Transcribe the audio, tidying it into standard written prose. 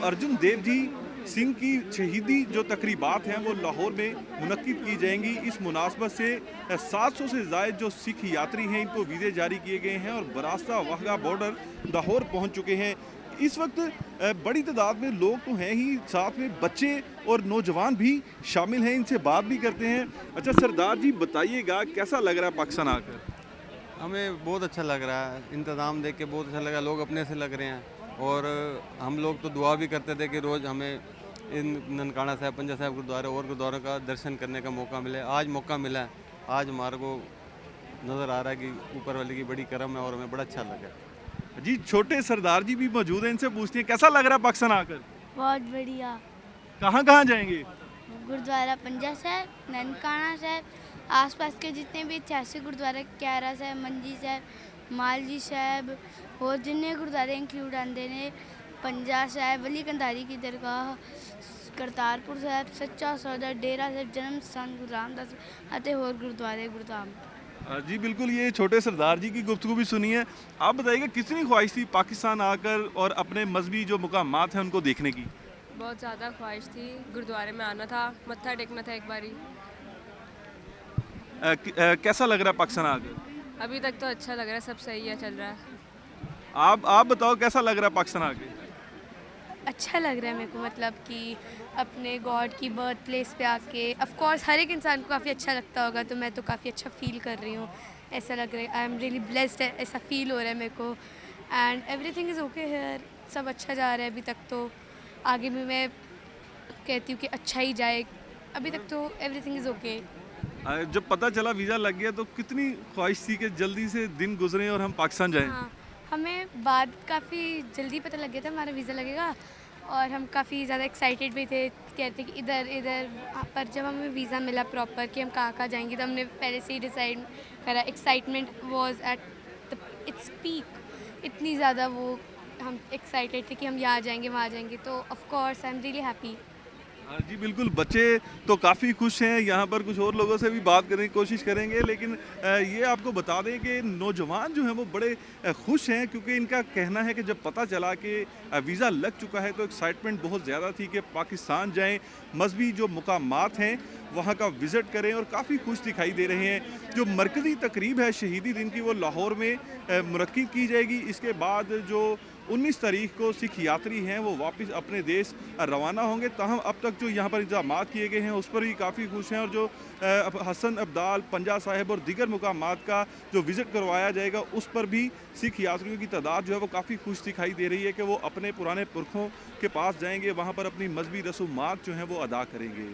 अर्जुन देव जी सिंह की शहीदी जो तकरीबात हैं वो लाहौर में मुनक्किद की जाएंगी। इस मुनासबत से 700 से ज़ायद जो सिख यात्री हैं इनको वीज़े जारी किए गए हैं और बरास्ता वाघा बॉर्डर लाहौर पहुंच चुके हैं। इस वक्त बड़ी तादाद में लोग तो हैं ही, साथ में बच्चे और नौजवान भी शामिल हैं। इनसे बात भी करते हैं। अच्छा सरदार जी, बताइएगा कैसा लग रहा है पाकिस्तान आकर? हमें बहुत अच्छा लग रहा है, इंतज़ाम देख के बहुत अच्छा लगा। लोग अपने से लग रहे हैं और हम लोग तो दुआ भी करते थे कि रोज़ हमें इन ननकाना साहब, पंजा साहब गुरुद्वारे और गुरुद्वारों का दर्शन करने का मौका मिले। आज मौका मिला है, आज हमारे को नज़र आ रहा है कि ऊपर वाले की बड़ी करम है और हमें बड़ा अच्छा लगा। जी, छोटे सरदार जी भी मौजूद हैं, इनसे पूछते हैं कैसा लग रहा है पाकिस्तान आकर? बहुत बढ़िया। कहाँ कहाँ जाएंगे? गुरुद्वारा पंजा साहब, ननकाना साहब, आसपास के जितने भी ऐतिहासिक गुरुद्वारे, क्यारा साहब, मंजी साहब, मालजी साहब और जिन्ने गुरुद्वारे इंक्लूड आते हैं, पंजा साहब, वली कंधारी की दरगाह, करतारपुर साहब, सच्चा सौदा, डेरा साहब, जन्म स्थान गुरु रामदास ਅਤੇ ਹੋਰ गुरुद्वारे गुरुधाम। जी बिल्कुल, ये छोटे सरदार जी की गुफ्तगू भी सुनी है। आप बताइएगा कितनी ख्वाहिश थी पाकिस्तान आकर और अपने मजहबी जो मुकामात हैं उनको देखने की? बहुत ज़्यादा ख्वाहिश थी, गुरुद्वारे में आना था, मत्था टेकना था एक बारी। कैसा लग रहा है पाकिस्तान आकर? अभी तक तो अच्छा लग रहा है, सब सही है, चल रहा है। आप बताओ कैसा लग रहा है पाकिस्तान आकर? अच्छा लग रहा है मेरे को, मतलब कि अपने गॉड की बर्थ प्लेस पे आके ऑफ कोर्स हर एक इंसान को काफ़ी अच्छा लगता होगा, तो मैं तो काफ़ी अच्छा फील कर रही हूँ। ऐसा लग रहा है आई एम रियली ब्लेस्ड, ऐसा फील हो रहा है मेरे को। And everything is okay here, सब अच्छा जा रहा है अभी तक तो। आगे भी मैं कहती हूँ कि अच्छा ही जाए, अभी तक तो एवरीथिंग इज़ ओके। जब पता चला वीज़ा लग गया तो कितनी ख्वाहिश थी कि जल्दी से दिन गुजरे और हम पाकिस्तान जाएं? हाँ, हमें बाद काफ़ी जल्दी पता लग गया था हमारा वीज़ा लगेगा और हम काफ़ी ज़्यादा एक्साइटेड भी थे, कहते कि इधर इधर। पर जब हमें वीज़ा मिला प्रॉपर कि हम कहाँ कहाँ जाएंगे, तो हमने पहले से ही डिसाइड करा। Excitement was at its peak, इतनी ज़्यादा वो हम एक्साइटेड थे कि हम यहाँ जाएंगे वहाँ जाएंगे। तो of course I am really happy. जी बिल्कुल, बच्चे तो काफ़ी खुश हैं। यहाँ पर कुछ और लोगों से भी बात करने की कोशिश करेंगे, लेकिन ये आपको बता दें कि नौजवान जो हैं वो बड़े खुश हैं, क्योंकि इनका कहना है कि जब पता चला कि वीज़ा लग चुका है तो एक्साइटमेंट बहुत ज़्यादा थी कि पाकिस्तान जाएं, मजहबी जो मुकामात हैं वहाँ का विज़िट करें, और काफ़ी खुश दिखाई दे रहे हैं। जो मरकज़ी तकरीब है शहीदी दिन की वो लाहौर में मुनक्किद की जाएगी। इसके बाद जो 19 तारीख को सिख यात्री हैं वो वापस अपने देश रवाना होंगे। ताहम अब तक जो यहाँ पर इंतजाम किए गए हैं उस पर भी काफ़ी खुश हैं, और जो हसन अब्दाल, पंजा साहिब और दीगर मुकामात का जो विज़िट करवाया जाएगा उस पर भी सिख यात्रियों की तादाद जो है वो काफ़ी खुश दिखाई दे रही है कि वो अपने पुराने पुरखों के पास जाएंगे, वहाँ पर अपनी मजहबी रसूमात जो हैं वो अदा करेंगे।